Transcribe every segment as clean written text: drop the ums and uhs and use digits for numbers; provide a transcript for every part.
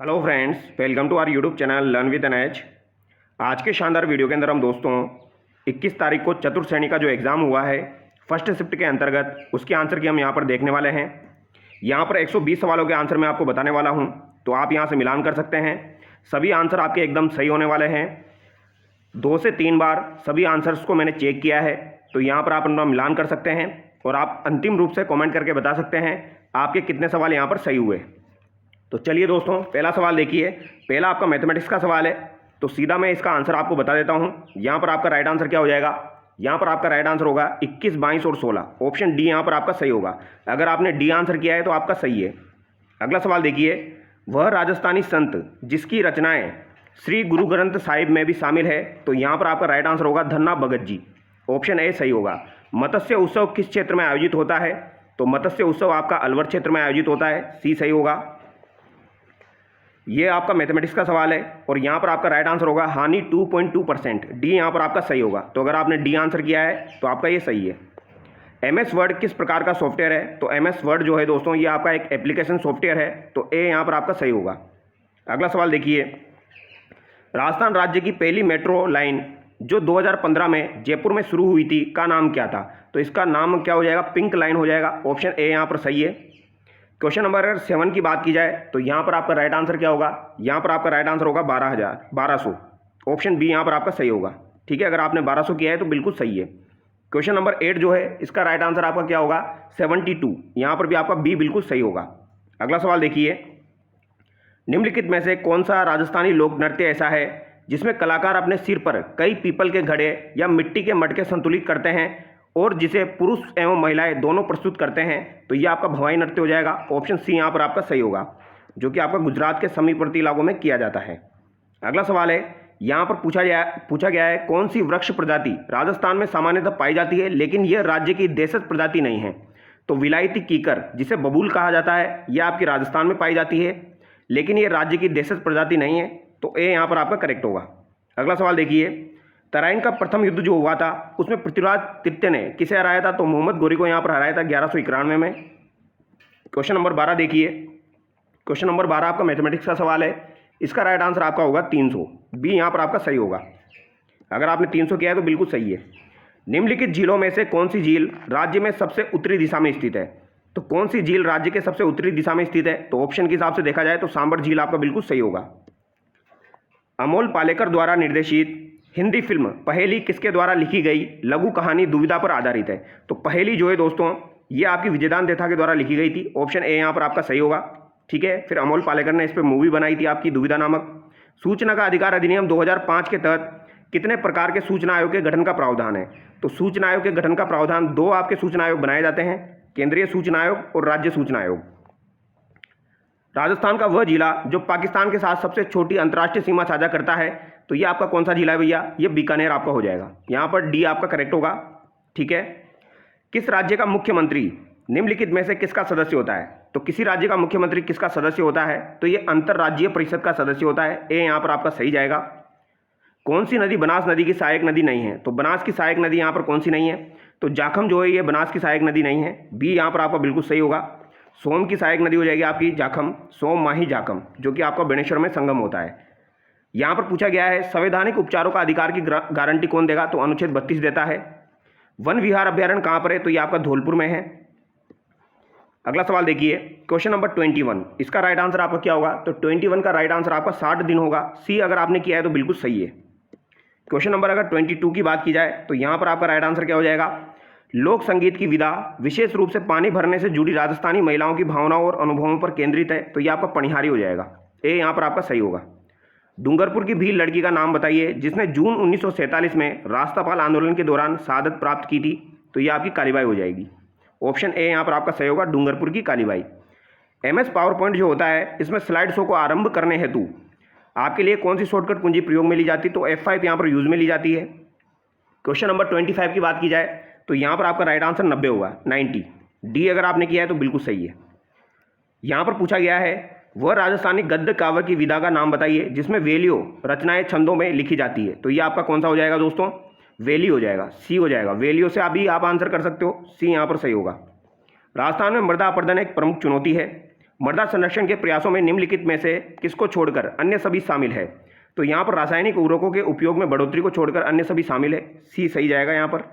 Hello friends, welcome to our YouTube channel learn with NH. आज के शानदार video के अंदर हम दोस्तों 21 तारीख को चतुर्थ श्रेणी का जो एग्ज़ाम हुआ है फर्स्ट शिफ्ट के अंतर्गत उसके आंसर की हम यहाँ पर देखने वाले हैं। यहाँ पर 120 सवालों के आंसर मैं आपको बताने वाला हूँ, तो आप यहाँ से मिलान कर सकते हैं। सभी आंसर आपके एकदम सही होने वाले हैं। 2 से 3 बार सभी आंसर्स को मैंने चेक किया है, तो यहाँ पर आप अपना मिलान कर सकते हैं और आप अंतिम रूप से कॉमेंट करके बता सकते हैं आपके कितने सवाल यहाँ पर सही हुए। तो चलिए दोस्तों, पहला सवाल देखिए। पहला आपका मैथमेटिक्स का सवाल है, तो सीधा मैं इसका आंसर आपको बता देता हूं। यहां पर आपका राइट आंसर क्या हो जाएगा? यहां पर आपका राइट आंसर होगा 21, 22 और 16। ऑप्शन डी यहां पर आपका सही होगा। अगर आपने डी आंसर किया है तो आपका सही है। अगला सवाल देखिए। वह राजस्थानी संत जिसकी रचनाएं श्री गुरु ग्रंथ साहिब में भी शामिल है, तो यहाँ पर आपका राइट आंसर होगा धन्ना भगत जी। ऑप्शन ए सही होगा। मत्स्य उत्सव किस क्षेत्र में आयोजित होता है? तो मत्स्य उत्सव आपका अलवर क्षेत्र में आयोजित होता है, सी सही होगा। ये आपका मैथमेटिक्स का सवाल है और यहाँ पर आपका राइट आंसर होगा हानि 2.2%, डी यहाँ पर आपका सही होगा। तो अगर आपने डी आंसर किया है तो आपका ये सही है। एमएस वर्ड किस प्रकार का सॉफ्टवेयर है? तो एमएस वर्ड जो है दोस्तों ये आपका एक एप्लीकेशन सॉफ्टवेयर है, तो ए यहाँ पर आपका सही होगा। अगला सवाल देखिए। राजस्थान राज्य की पहली मेट्रो लाइन जो 2015 में जयपुर में शुरू हुई थी का नाम क्या था? तो इसका नाम क्या हो जाएगा? पिंक लाइन हो जाएगा। ऑप्शन ए यहाँ पर सही है। क्वेश्चन नंबर 7 की बात की जाए तो यहाँ पर आपका राइट आंसर क्या होगा? यहाँ पर आपका राइट आंसर होगा 1200। ऑप्शन बी यहाँ पर आपका सही होगा। ठीक है, अगर आपने 1200 किया है तो बिल्कुल सही है। क्वेश्चन नंबर 8 जो है इसका राइट आंसर आपका क्या होगा? 72। यहाँ पर भी आपका बी बिल्कुल सही होगा। अगला सवाल देखिए। निम्नलिखित में से कौन सा राजस्थानी लोक नृत्य ऐसा है जिसमें कलाकार अपने सिर पर कई पीपल के घड़े या मिट्टी के मटके संतुलित करते हैं और जिसे पुरुष एवं महिलाएं दोनों प्रस्तुत करते हैं? तो ये आपका भवाई नृत्य हो जाएगा। ऑप्शन सी यहाँ पर आपका सही होगा, जो कि आपका गुजरात के समीपवर्ती इलाकों में किया जाता है। अगला सवाल है। यहाँ पर पूछा गया है कौन सी वृक्ष प्रजाति राजस्थान में सामान्यतः पाई जाती है लेकिन यह राज्य की देशज प्रजाति नहीं है? तो विलायती कीकर जिसे बबूल कहा जाता है यह आपकी राजस्थान में पाई जाती है लेकिन यह राज्य की देशज प्रजाति नहीं है, तो ए यहाँ पर आपका करेक्ट होगा। अगला सवाल देखिए। तराइन का प्रथम युद्ध जो हुआ था उसमें पृथ्वीराज तृतीय ने किसे हराया था? तो मोहम्मद गोरी को यहाँ पर हराया था 1191 में। क्वेश्चन नंबर 12 देखिए। क्वेश्चन नंबर 12 आपका मैथमेटिक्स का सवाल है। इसका राइट आंसर आपका होगा 300, बी यहाँ पर आपका सही होगा। अगर आपने 300 किया है तो बिल्कुल सही है। निम्नलिखित झीलों में से कौन सी झील राज्य में सबसे उत्तरी दिशा में स्थित है? तो कौन सी झील राज्य के सबसे उत्तरी दिशा में स्थित है? तो ऑप्शन के हिसाब से देखा जाए तो सांबर झील आपका बिल्कुल सही होगा। अमोल पालेकर द्वारा निर्देशित हिंदी फिल्म पहेली किसके द्वारा लिखी गई लघु कहानी दुविधा पर आधारित है? तो पहेली जो है दोस्तों ये आपकी विजयदान देथा के द्वारा लिखी गई थी। ऑप्शन ए यहाँ पर आपका सही होगा। ठीक है, फिर अमोल पालेकर ने इस पर मूवी बनाई थी आपकी दुविधा नामक। सूचना का अधिकार अधिनियम 2005 के तहत कितने प्रकार के सूचना आयोग के गठन का प्रावधान है? तो सूचना आयोग के गठन का प्रावधान 2 आपके सूचना आयोग बनाए जाते हैं, केंद्रीय सूचना आयोग और राज्य सूचना आयोग। राजस्थान का वह जिला जो पाकिस्तान के साथ सबसे छोटी अंतर्राष्ट्रीय सीमा साझा करता है, तो ये आपका कौन सा जिला है भैया? ये बीकानेर आपका हो जाएगा। यहाँ पर डी आपका करेक्ट होगा। ठीक है। किस राज्य का मुख्यमंत्री निम्नलिखित में से किसका सदस्य होता है? तो किसी राज्य का मुख्यमंत्री किसका सदस्य होता है? तो ये अंतर्राज्यीय परिषद का सदस्य होता है। ए यहाँ पर आपका सही जाएगा। कौन सी नदी बनास नदी की सहायक नदी नहीं है? तो बनास की सहायक नदी यहाँ पर कौन सी नहीं है? तो जाखम जो है ये बनास की सहायक नदी नहीं है, बी यहाँ पर आपका बिल्कुल सही होगा। सोम की सहायक नदी हो जाएगी आपकी जाखम, सोम माही जाखम, जो कि आपका बेणेश्वर में संगम होता है। यहाँ पर पूछा गया है संवैधानिक उपचारों का अधिकार की गारंटी कौन देगा? तो अनुच्छेद 32 देता है। वन विहार अभ्यारण्य कहाँ पर है? तो ये आपका धौलपुर में है। अगला सवाल देखिए। क्वेश्चन नंबर 21, इसका राइट आंसर आपका क्या होगा? तो 21 का राइट आंसर आपका 60 दिन होगा। सी अगर आपने किया है तो बिल्कुल सही है। क्वेश्चन नंबर अगर 22 की बात की जाए तो यहाँ पर आपका राइट आंसर क्या हो जाएगा? लोक संगीत की विधा विशेष रूप से पानी भरने से जुड़ी राजस्थानी महिलाओं की भावनाओं और अनुभवों पर केंद्रित है, तो ये आपका पनिहारी हो जाएगा। ए यहाँ पर आपका सही होगा। डूंगरपुर की भील लड़की का नाम बताइए जिसने जून 1947 में राष्ट्रपाल आंदोलन के दौरान शहादत प्राप्त की थी? तो ये आपकी कालीबाई हो जाएगी। ऑप्शन ए यहाँ पर आपका सही होगा, डूंगरपुर की कालीबाई। एमएस पावर पॉइंट जो होता है इसमें स्लाइड शो को आरंभ करने हेतु आपके लिए कौन सी शॉर्टकट कुंजी प्रयोग में ली जाती है? तो F5 यहाँ पर यूज में ली जाती है। क्वेश्चन नंबर 25 की बात की जाए तो यहाँ पर आपका राइट आंसर 90 होगा, 90। डी अगर आपने किया है तो बिल्कुल सही है। यहाँ पर पूछा गया है वह राजस्थानी गद्य काव्य की विधा का नाम बताइए जिसमें वेलियो रचनाएं छंदों में लिखी जाती है? तो ये आपका कौन सा हो जाएगा दोस्तों? वेली हो जाएगा, सी हो जाएगा। वेलियो से अभी आप आंसर कर सकते हो, सी यहाँ पर सही होगा। राजस्थान में मृदा अपरदन एक प्रमुख चुनौती है। मृदा संरक्षण के प्रयासों में निम्नलिखित में से किसको छोड़कर अन्य सभी शामिल है? तो यहाँ पर रासायनिक उर्वरकों के उपयोग में बढ़ोतरी को छोड़कर अन्य सभी शामिल है। सी सही जाएगा यहाँ पर।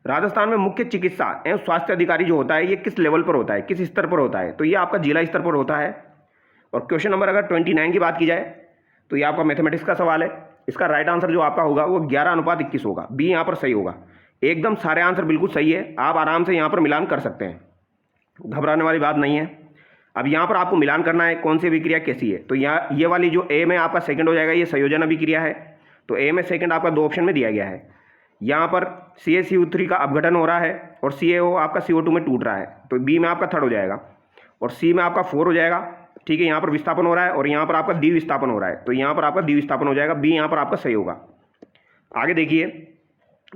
राजस्थान में मुख्य चिकित्सा एवं स्वास्थ्य अधिकारी जो होता है ये किस लेवल पर होता है, किस स्तर पर होता है? तो ये आपका जिला स्तर पर होता है। और क्वेश्चन नंबर अगर 29 की बात की जाए तो ये आपका मैथमेटिक्स का सवाल है। इसका राइट आंसर जो आपका होगा वो 11:21 होगा। बी यहाँ पर सही होगा। एकदम सारे आंसर बिल्कुल सही है, आप आराम से यहाँ पर मिलान कर सकते हैं, घबराने वाली बात नहीं है। अब यहाँ पर आपको मिलान करना है कौन सी अभिक्रिया कैसी है। तो यहाँ ये वाली जो ए में आपका सेकंड हो जाएगा, ये संयोजन अभिक्रिया है। तो ए में सेकंड आपका 2 ऑप्शन में दिया गया है। यहाँ पर CaCO3 का अपघटन हो रहा है और CaO आपका CO2 में टूट रहा है। तो बी में आपका थर्ड हो जाएगा और सी में आपका 4 हो जाएगा। ठीक है, यहाँ पर विस्थापन हो रहा है और यहाँ पर आपका द्विविस्थापन हो रहा है। तो यहाँ पर आपका द्विविस्थापन हो जाएगा। बी यहाँ पर आपका सही होगा। आगे देखिए,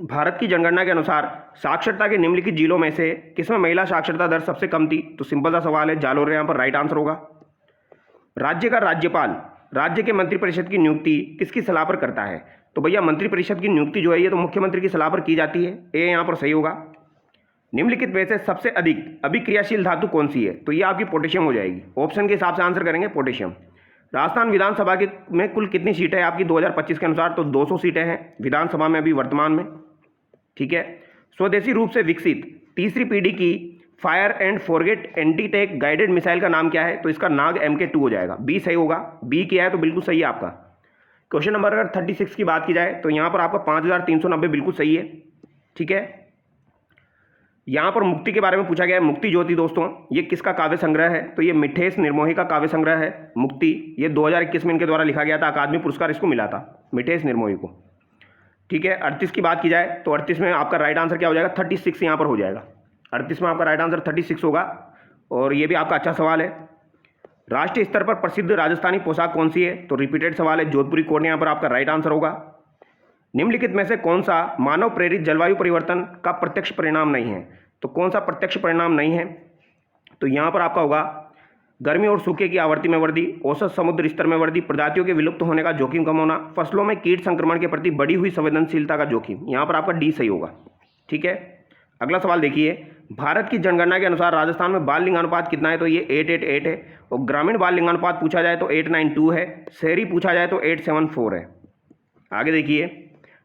भारत की जनगणना के अनुसार साक्षरता के निम्नलिखित जिलों में से किसमें महिला साक्षरता दर सबसे कम थी? तो सिंपल सा सवाल है, जालोर यहाँ पर राइट आंसर होगा। राज्य का राज्यपाल राज्य के मंत्रिपरिषद की नियुक्ति किसकी सलाह पर करता है? तो भैया मंत्रिपरिषद की नियुक्ति जो है ये तो मुख्यमंत्री की सलाह पर की जाती है। ए यहाँ पर सही होगा। निम्नलिखित में से सबसे अधिक अभिक्रियाशील धातु कौन सी है? तो ये आपकी पोटेशियम हो जाएगी। ऑप्शन के हिसाब से आंसर करेंगे पोटेशियम। राजस्थान विधानसभा के में कुल कितनी सीटें हैं आपकी 2025 के अनुसार? तो 200 सीटें हैं विधानसभा में अभी वर्तमान में। ठीक है, स्वदेशी रूप से विकसित तीसरी पीढ़ी की fire and forget anti tank guided missile का नाम क्या है? तो इसका नाग MK2 हो जाएगा। बी सही होगा। बी किया है तो बिल्कुल सही है आपका। क्वेश्चन नंबर अगर 36 की बात की जाए तो यहाँ पर आपका 5390 बिल्कुल सही है। ठीक है, यहाँ पर मुक्ति के बारे में पूछा गया है। मुक्ति ज्योति दोस्तों ये किसका काव्य संग्रह है? तो ये मिठेश निर्मोही का काव्य संग्रह है मुक्ति। ये 2021 में इनके द्वारा लिखा गया था, अकादमी पुरस्कार इसको मिला था मिठेश निर्मोही को। ठीक है, 38 की बात की जाए तो 38 में आपका राइट आंसर क्या हो जाएगा? 36 यहाँ पर हो जाएगा। 38 में आपका राइट आंसर 36 होगा। और ये भी आपका अच्छा सवाल है। राष्ट्रीय स्तर पर प्रसिद्ध राजस्थानी पोशाक कौन सी है? तो रिपीटेड सवाल है, जोधपुरी कोट यहाँ पर आपका राइट आंसर होगा। निम्नलिखित में से कौन सा मानव प्रेरित जलवायु परिवर्तन का प्रत्यक्ष परिणाम नहीं है? तो कौन सा प्रत्यक्ष परिणाम नहीं है? तो यहाँ पर आपका होगा गर्मी और सूखे की आवृत्ति में वृद्धि, औसत समुद्र स्तर में वृद्धि, प्रजातियों के विलुप्त होने का जोखिम कम होना, फसलों में कीट संक्रमण के प्रति बढ़ी हुई संवेदनशीलता का जोखिम। यहाँ पर आपका डी सही होगा। ठीक है, अगला सवाल देखिए, भारत की जनगणना के अनुसार राजस्थान में बाल लिंगानुपात कितना है? तो ये 888 है। और ग्रामीण बाल लिंगानुपात पूछा जाए तो 892 है। शहरी पूछा जाए तो 874 है। आगे देखिए,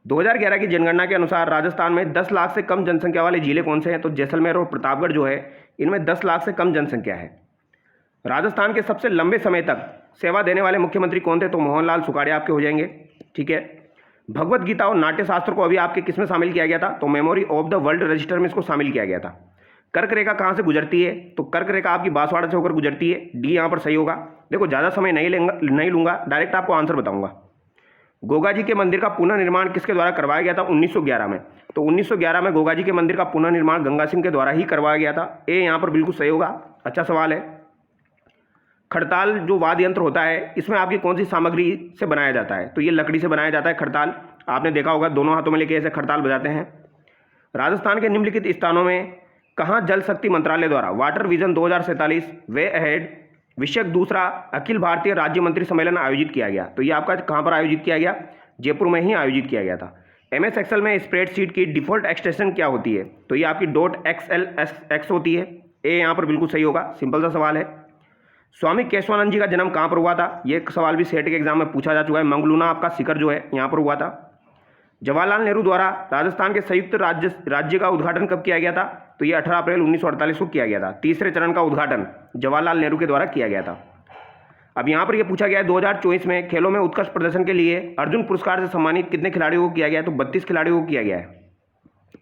2011 की जनगणना के अनुसार राजस्थान में 10 लाख से कम जनसंख्या वाले जिले कौन से हैं? तो जैसलमेर और प्रतापगढ़ जो है इनमें 10 लाख से कम जनसंख्या है। राजस्थान के सबसे लंबे समय तक सेवा देने वाले मुख्यमंत्री कौन थे? तो मोहनलाल सुखाड़िया आपके हो जाएंगे। ठीक है, भगवत गीता और नाट्य शास्त्र को अभी आपके किस में शामिल किया गया था? तो memory of the world register में इसको शामिल किया गया था। कर्क रेखा कहाँ से गुजरती है? तो कर्क रेखा आपकी बांसवाड़ा से होकर गुजरती है। डी यहाँ पर सही होगा। देखो ज़्यादा समय नहीं लूंगा, डायरेक्ट आपको आंसर बताऊंगा। गोगा जी के मंदिर का पुनर्निर्माण किसके द्वारा करवाया गया था? 1911 में। तो 1911 में गोगा जी के मंदिर का पुनर्निर्माण गंगा सिंह के द्वारा ही करवाया गया था। ए यहाँ पर बिल्कुल सही होगा। अच्छा सवाल है। खड़ताल जो वाद्य यंत्र होता है इसमें आपकी कौन सी सामग्री से बनाया जाता है? तो ये लकड़ी से बनाया जाता है खड़ताल। आपने देखा होगा दोनों हाथों में लेके ऐसे खड़ताल बजाते हैं। राजस्थान के निम्नलिखित स्थानों में कहाँ जल शक्ति मंत्रालय द्वारा वाटर विजन 2047 वे अहेड विषयक दूसरा अखिल भारतीय राज्य मंत्री सम्मेलन आयोजित किया गया? तो ये आपका कहाँ पर आयोजित किया गया? जयपुर में ही आयोजित किया गया था। MS एक्सेल में स्प्रेडशीट की डिफॉल्ट एक्सटेंशन क्या होती है? तो ये आपकी .xlsx होती है। ए यहाँ पर बिल्कुल सही होगा। सिंपल सा सवाल है। स्वामी केशवानंद जी का जन्म कहाँ पर हुआ था? ये सवाल भी सेट के एग्जाम में पूछा जा चुका है। मंगलूना आपका शिखर जो है यहाँ पर हुआ था। जवाहरलाल नेहरू द्वारा राजस्थान के संयुक्त राज्य का उद्घाटन कब किया गया था? तो ये 18 अप्रैल 1948 को किया गया था। तीसरे चरण का उद्घाटन जवाहरलाल नेहरू के द्वारा किया गया था। अब यहाँ पर यह पूछा गया है 2024 में खेलों में उत्कृष्ट प्रदर्शन के लिए अर्जुन पुरस्कार से सम्मानित कितने खिलाड़ियों को किया गया है? तो 32 खिलाड़ियों को किया गया है।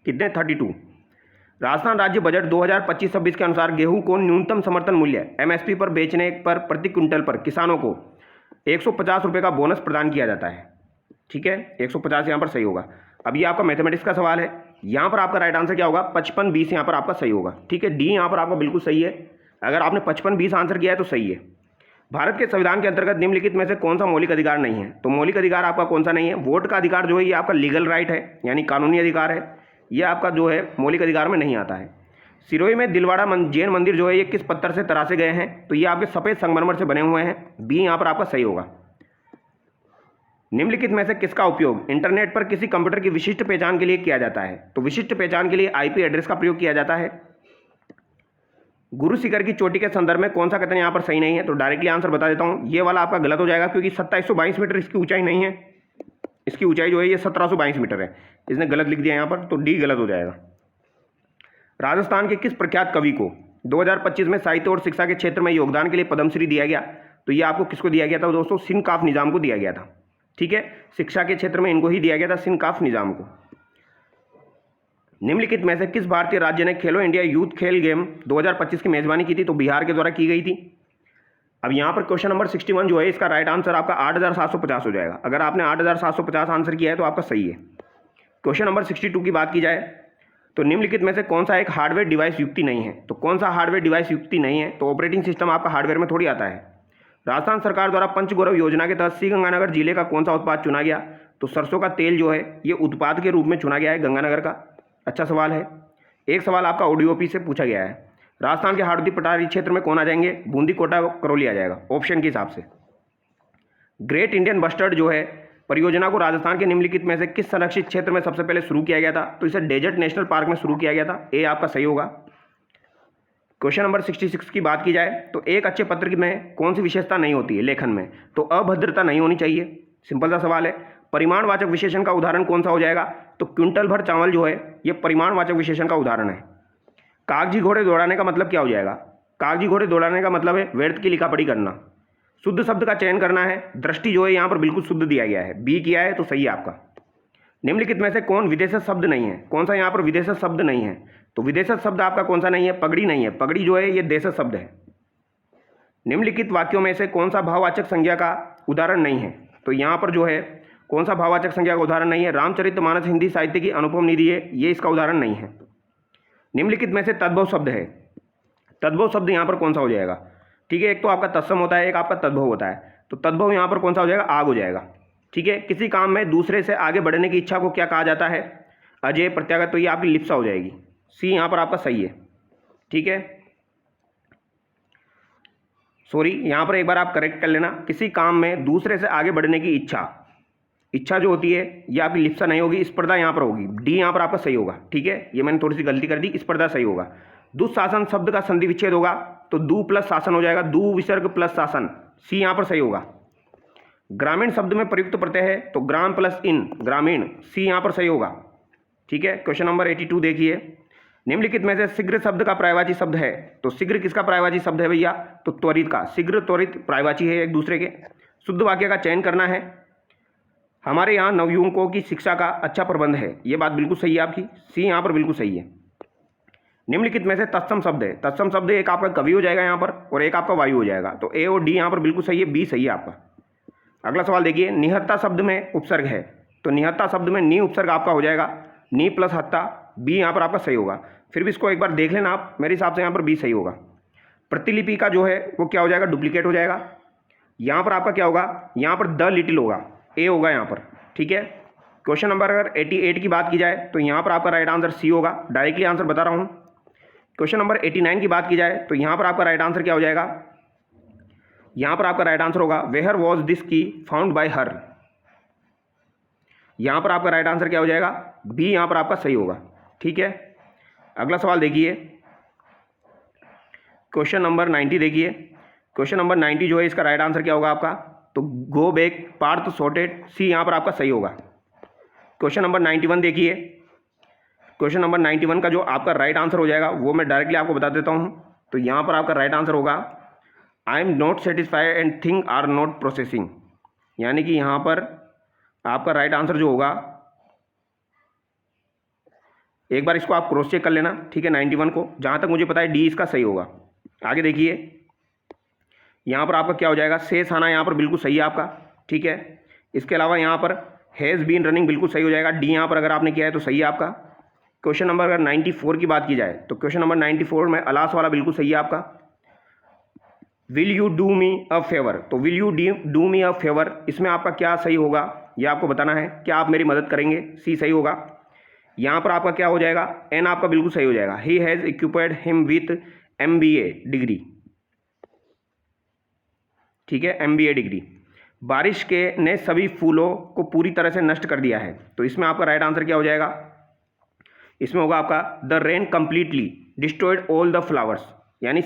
कितने? 32। राजस्थान राज्य बजट 2025-26 के अनुसार गेहूं को न्यूनतम समर्थन मूल्य MSP पर बेचने पर प्रति क्विंटल पर किसानों को 150 रुपये का बोनस प्रदान किया जाता है। ठीक है, 150 यहाँ पर सही होगा। अब ये आपका मैथमेटिक्स का सवाल है। यहाँ पर आपका राइट आंसर क्या होगा? 55-20 यहाँ पर आपका सही होगा। ठीक है, डी यहाँ पर आपका बिल्कुल सही है। अगर आपने 55-20 आंसर किया है तो सही है। भारत के संविधान के अंतर्गत निम्नलिखित में से कौन सा मौलिक अधिकार नहीं है? तो मौलिक अधिकार आपका कौन सा नहीं है? वोट का अधिकार जो है ये आपका लीगल राइट है, यानी कानूनी अधिकार है। ये आपका जो है मौलिक अधिकार में नहीं आता है। सिरोही में दिलवाड़ा जैन मंदिर जो है ये किस पत्थर से तराशे गए हैं? तो ये आपके सफ़ेद संगमरमर से बने हुए हैं। बी यहाँ पर आपका सही होगा। निम्नलिखित में से किसका उपयोग इंटरनेट पर किसी कंप्यूटर की विशिष्ट पहचान के लिए किया जाता है? तो विशिष्ट पहचान के लिए IP एड्रेस का प्रयोग किया जाता है। गुरु शिखर की चोटी के संदर्भ में कौन सा कथन यहाँ पर सही नहीं है? तो डायरेक्टली आंसर बता देता हूँ, ये वाला आपका गलत हो जाएगा, क्योंकि 2722 मीटर इसकी ऊंचाई नहीं है। इसकी ऊंचाई जो है ये 1722 मीटर है। इसने गलत लिख दिया यहाँ पर, तो डी गलत हो जाएगा। राजस्थान के किस प्रख्यात कवि को 2025 में साहित्य और शिक्षा के क्षेत्र में योगदान के लिए पद्मश्री दिया गया? तो ये आपको किसको दिया गया था दोस्तों? सिनकाफ निजाम को दिया गया था। ठीक है, शिक्षा के क्षेत्र में इनको ही दिया गया था, सिनकाफ निजाम को। निम्नलिखित में से किस भारतीय राज्य ने खेलो इंडिया यूथ खेल गेम 2025 की मेजबानी की थी? तो बिहार के द्वारा की गई थी। अब यहाँ पर क्वेश्चन नंबर 61 जो है, इसका राइट आंसर आपका 8750 हो जाएगा। अगर आपने 8750 आंसर किया है तो आपका सही है। क्वेश्चन नंबर 62 की बात की जाए तो निम्नलिखित में से कौन सा एक हार्डवेयर डिवाइस युक्ति नहीं है? तो कौन सा हार्डवेयर डिवाइस युक्ति नहीं है? तो ऑपरेटिंग सिस्टम आपका हार्डवेयर में थोड़ी आता है। राजस्थान सरकार द्वारा पंचगौरव योजना के तहत श्रीगंगानगर जिले का कौन सा उत्पाद चुना गया? तो सरसों का तेल जो है ये उत्पाद के रूप में चुना गया है गंगानगर का। अच्छा सवाल है। एक सवाल आपका ODOP से पूछा गया है। राजस्थान के हाड़ौती पठारी क्षेत्र में कौन आ जाएंगे? बूंदी, कोटा, करौली आ जाएगा ऑप्शन के हिसाब से। ग्रेट इंडियन बस्टर्ड जो है परियोजना को राजस्थान के निम्नलिखित में से किस संरक्षित क्षेत्र में सबसे पहले शुरू किया गया था? तो इसे डेजर्ट नेशनल पार्क में शुरू किया गया था। ए आपका सही होगा। क्वेश्चन नंबर 66 की बात की जाए तो एक अच्छे पत्र में कौन सी विशेषता नहीं होती है लेखन में? तो अभद्रता नहीं होनी चाहिए। सिंपल सा सवाल है। परिमाणवाचक विशेषण का उदाहरण कौन सा हो जाएगा? तो क्विंटल भर चावल जो है ये परिमाणवाचक विशेषण का उदाहरण है। कागजी घोड़े दौड़ाने का मतलब क्या हो जाएगा? कागजी घोड़े दौड़ाने का मतलब है व्यर्थ की लिखा पढ़ी करना। शुद्ध शब्द का चयन करना है। दृष्टि जो है यहाँ पर बिल्कुल शुद्ध दिया गया है, बी किया है तो सही है आपका। निम्नलिखित में से कौन विदेशज शब्द नहीं है? कौन सा यहाँ पर विदेशज शब्द नहीं है? तो विदेशज शब्द आपका कौन सा नहीं है? पगड़ी नहीं है। पगड़ी जो है ये देशज शब्द है। निम्नलिखित वाक्यों में से कौन सा भाववाचक संज्ञा का उदाहरण नहीं है? तो यहाँ पर जो है कौन सा भाववाचक संज्ञा का उदाहरण नहीं है? रामचरितमानस हिंदी साहित्य की अनुपम निधि है, ये इसका उदाहरण नहीं है। निम्नलिखित में से तद्भव शब्द है। तद्भव शब्द यहाँ पर कौन सा हो जाएगा? ठीक है, एक तो आपका तत्सम होता है, एक आपका तद्भव होता है। तो तद्भव यहाँ पर कौन सा हो जाएगा? आग हो जाएगा। ठीक है, किसी काम में दूसरे से आगे बढ़ने की इच्छा को क्या कहा जाता है? अजय, प्रत्यागत, तो ये आपकी लिप्सा हो जाएगी। सी यहाँ पर आपका सही है। ठीक है, सॉरी, यहाँ पर एक बार आप करेक्ट कर लेना। किसी काम में दूसरे से आगे बढ़ने की इच्छा जो होती है ये आपकी लिप्सा नहीं होगी, स्पर्धा यहाँ पर होगी। डी यहाँ पर आपका सही होगा। ठीक है, ये मैंने थोड़ी सी गलती कर दी, स्पर्धा सही होगा। दुशासन शब्द का संधि विच्छेद होगा तो दु प्लस शासन हो जाएगा, दु विसर्ग प्लस शासन। सी यहाँ पर सही होगा। ग्रामीण शब्द में प्रयुक्त प्रत्यय है तो ग्राम प्लस इन, ग्रामीण। सी यहाँ पर सही होगा। ठीक है, क्वेश्चन नंबर 82 देखिए। निम्नलिखित में से शीघ्र शब्द का पर्यायवाची शब्द है? तो शीघ्र किसका पर्यायवाची शब्द है भैया? तो त्वरित का। शीघ्र त्वरित पर्यायवाची है एक दूसरे के। शुद्ध वाक्य का चयन करना है। हमारे यहाँ नवयुवकों की शिक्षा का अच्छा प्रबंध है, ये बात बिल्कुल सही है आपकी। सी यहाँ पर बिल्कुल सही है। निम्नलिखित में से तत्सम शब्द है। तत्सम शब्द एक आपका कवि हो जाएगा यहाँ पर और एक आपका वायु हो जाएगा। तो ए और डी यहाँ पर बिल्कुल सही है, बी सही है आपका। अगला सवाल देखिए। निहत्ता शब्द में उपसर्ग है तो निहत्ता शब्द में नी उपसर्ग आपका हो जाएगा, नी प्लस हत्ता। बी यहाँ पर आपका सही होगा। फिर भी इसको एक बार देख लेना आप, मेरे हिसाब से यहाँ पर बी सही होगा। प्रतिलिपि का जो है वो क्या हो जाएगा? डुप्लीकेट हो जाएगा। यहाँ पर आपका क्या होगा? यहाँ पर द लिटिल होगा, ए होगा यहाँ पर। ठीक है, क्वेश्चन नंबर अगर 88 की बात की जाए तो यहाँ पर आपका राइट आंसर सी होगा। डायरेक्टली आंसर बता रहा हूँ। क्वेश्चन नंबर 89 की बात की जाए तो यहाँ पर आपका राइट आंसर क्या हो जाएगा? यहाँ पर आपका राइट आंसर होगा वेयर वॉज दिस की फाउंड बाय हर। यहाँ पर आपका राइट आंसर क्या हो जाएगा? बी यहाँ पर आपका सही होगा। ठीक है, अगला सवाल देखिए। क्वेश्चन नंबर 90 देखिए। क्वेश्चन नंबर 90 जो है इसका राइट आंसर क्या होगा आपका? तो गो बैक पार्थ सॉर्टेड। सी यहाँ पर आपका सही होगा। क्वेश्चन नंबर 91 देखिए। क्वेश्चन नंबर 91 का जो आपका राइट आंसर हो जाएगा वो मैं डायरेक्टली आपको बता देता हूँ। तो यहाँ पर आपका राइट आंसर होगा I am not satisfied and thing are not processing. यानी कि यहाँ पर आपका राइट आंसर जो होगा, एक बार इसको आप क्रॉस चेक कर लेना। ठीक है, 91 को जहाँ तक मुझे पता है डी इसका सही होगा। आगे देखिए, यहाँ पर आपका क्या हो जाएगा? शेष आना यहाँ पर बिल्कुल सही है आपका। ठीक है, इसके अलावा यहाँ पर हैज़ बीन रनिंग बिल्कुल सही हो जाएगा। डी यहाँ पर अगर आपने किया है तो सही है आपका। क्वेश्चन नंबर अगर 94 की बात की जाए तो क्वेश्चन नंबर 94 में अलास वाला बिल्कुल सही है आपका। Will you do me a favour, तो will you do me a favour, इसमें आपका क्या सही होगा ये आपको बताना है। क्या आप मेरी मदद करेंगे? सी सही होगा। यहाँ पर आपका क्या हो जाएगा? एन आपका बिल्कुल सही हो जाएगा। He has equipped him with MBA degree. ठीक है, MBA डिग्री। बारिश के ने सभी फूलों को पूरी तरह से नष्ट कर दिया है तो इसमें आपका राइट आंसर क्या हो जाएगा? इसमें होगा आपका the rain completely destroyed all the flowers. यानी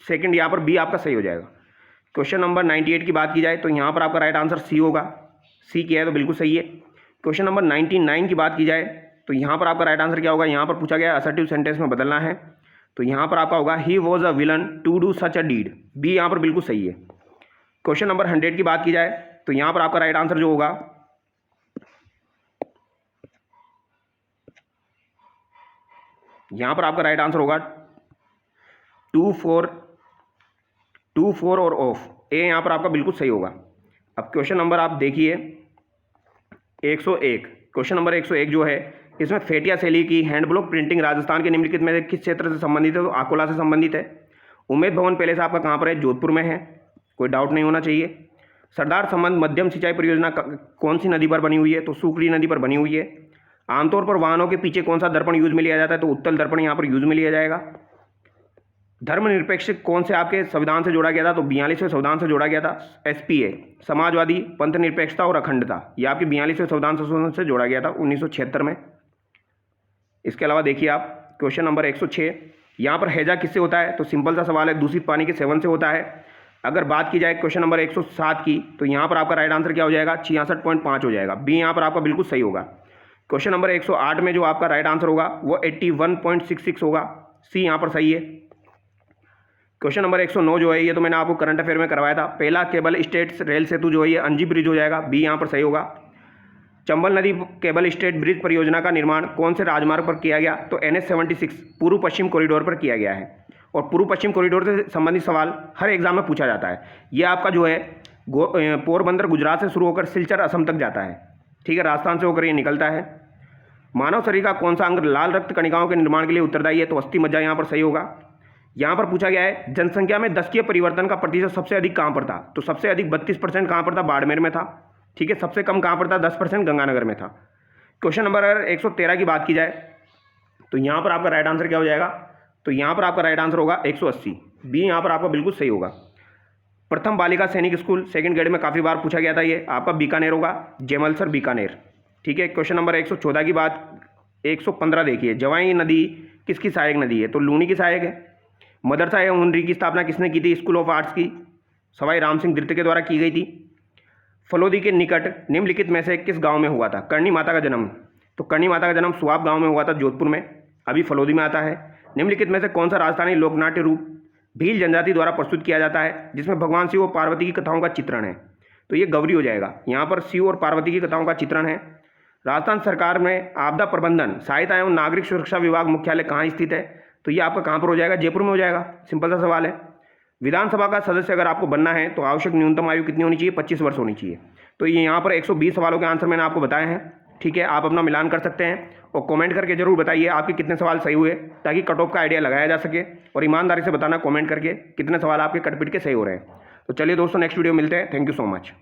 सेकंड यहाँ पर बी आपका सही हो जाएगा। क्वेश्चन नंबर 98 की बात की जाए तो यहाँ पर आपका राइट आंसर सी होगा। सी किया है तो बिल्कुल सही है। क्वेश्चन नंबर 99 की बात की जाए तो यहाँ पर आपका राइट आंसर क्या होगा। यहाँ पर पूछा गया असर्टिव सेंटेंस में बदलना है, तो यहाँ पर आपका होगा he was a villain to do such a deed. बी यहाँ पर बिल्कुल सही है। क्वेश्चन नंबर 100 की बात की जाए तो यहाँ पर आपका राइट आंसर जो होगा, यहाँ पर आपका राइट आंसर होगा 2 4 और ऑफ। ए यहाँ पर आपका बिल्कुल सही होगा। अब क्वेश्चन नंबर आप देखिए 101। क्वेश्चन नंबर 101 जो है, इसमें फेटिया शैली की हैंड ब्लॉक प्रिंटिंग राजस्थान के निम्नलिखित में से किस क्षेत्र से संबंधित है। तो अकोला से संबंधित है। उम्मेद भवन पैलेस आपका कहाँ पर है, जोधपुर में है, कोई डाउट नहीं होना चाहिए। सरदार संबंध मध्यम सिंचाई परियोजना कौन सी नदी पर बनी हुई है, तो सूकरी नदी पर बनी हुई है। आमतौर पर वाहनों के पीछे कौन सा दर्पण यूज में लिया जाता है, तो उत्तल दर्पण यहाँ पर यूज में लिया जाएगा। धर्मनिरपेक्ष कौन से आपके संविधान से जोड़ा गया था, तो 42वें संविधान से जोड़ा गया था। SPA समाजवादी, पंथ निरपेक्षता और अखंडता, यह आपके 42वें संविधान संशोधन से जोड़ा गया था 1976 में। इसके अलावा देखिए आप क्वेश्चन नंबर 106, यहाँ पर हैजा किससे होता है, तो सिंपल सा सवाल है, दूषित पानी के सेवन से होता है। अगर बात की जाए क्वेश्चन नंबर 107 की, तो यहाँ पर आपका राइट आंसर क्या हो जाएगा, 66.5 हो जाएगा। बी यहाँ पर आपका बिल्कुल सही होगा। क्वेश्चन नंबर 108 में जो आपका राइट आंसर होगा वो 81.66 होगा। सी यहाँ पर सही है। क्वेश्चन नंबर 109 जो है, ये तो मैंने आपको करंट अफेयर में करवाया था। पहला केबल स्टेट रेल सेतु जो है ये अंजी ब्रिज हो जाएगा। बी यहाँ पर सही होगा। चंबल नदी केबल स्टेट ब्रिज परियोजना का निर्माण कौन से राजमार्ग पर किया गया, तो NH 76 पूर्व पश्चिम कॉरिडोर पर किया गया है। और पूर्व पश्चिम कॉरिडोर से संबंधित सवाल हर एग्जाम में पूछा जाता है। ये आपका जो है पोरबंदर गुजरात से शुरू होकर सिलचर असम तक जाता है, ठीक है, राजस्थान से होकर ये निकलता है। मानव शरीर का कौन सा अंग लाल रक्त कणिकाओं के निर्माण के लिए उत्तरदायी है, तो अस्थि मज्जा यहाँ पर सही होगा। यहाँ पर पूछा गया है जनसंख्या में दशकीय परिवर्तन का प्रतिशत सबसे अधिक कहाँ पर था, तो सबसे अधिक 32% कहाँ पर था, बाड़मेर में था, ठीक है। सबसे कम कहाँ पर था, 10% गंगानगर में था। क्वेश्चन नंबर 113 की बात की जाए तो यहाँ पर आपका राइट आंसर क्या हो जाएगा, तो यहाँ पर आपका राइट आंसर होगा 180। बी यहाँ पर आपका बिल्कुल सही होगा। प्रथम बालिका सैनिक स्कूल सेकंड ग्रेड में काफ़ी बार पूछा गया था, ये आपका बीकानेर होगा, जैमलसर बीकानेर, ठीक है। क्वेश्चन नंबर 114 की बात 115 देखिए, जवाई नदी किसकी सहायक नदी है, तो लूनी की सहायक है। मदरसा एवं हुनरी की स्थापना किसने की थी, स्कूल ऑफ आर्ट्स की सवाई राम सिंह द्वितीय के द्वारा की गई थी। फलोदी के निकट निम्नलिखित में से किस गांव में हुआ था करणी माता का जन्म, तो करणी माता का जन्म सुआब गांव में हुआ था, जोधपुर में, अभी फलोदी में आता है। निम्नलिखित में से कौन सा राजस्थानी लोकनाट्य रूप भील जनजाति द्वारा प्रस्तुत किया जाता है जिसमें भगवान शिव और पार्वती की कथाओं का चित्रण है, तो ये गौरी हो जाएगा। यहाँ पर शिव और पार्वती की कथाओं का चित्रण है। राजस्थान सरकार में आपदा प्रबंधन सहायता एवं नागरिक सुरक्षा विभाग मुख्यालय कहाँ स्थित है, तो ये आपका कहाँ पर हो जाएगा, जयपुर में हो जाएगा। सिंपल सा सवाल है। विधानसभा का सदस्य अगर आपको बनना है तो आवश्यक न्यूनतम आयु कितनी होनी चाहिए, 25 वर्ष होनी चाहिए। तो ये यहाँ पर 120 सवालों के आंसर मैंने आपको बताए हैं, ठीक है। आप अपना मिलान कर सकते हैं और कमेंट करके जरूर बताइए आपके कितने सवाल सही हुए, ताकि कट ऑफ का आइडिया लगाया जा सके। और ईमानदारी से बताना कमेंट करके कितने सवाल आपके कटपिट के सही हो रहे हैं। तो चलिए दोस्तों, नेक्स्ट वीडियो मिलते हैं। Thank you so much.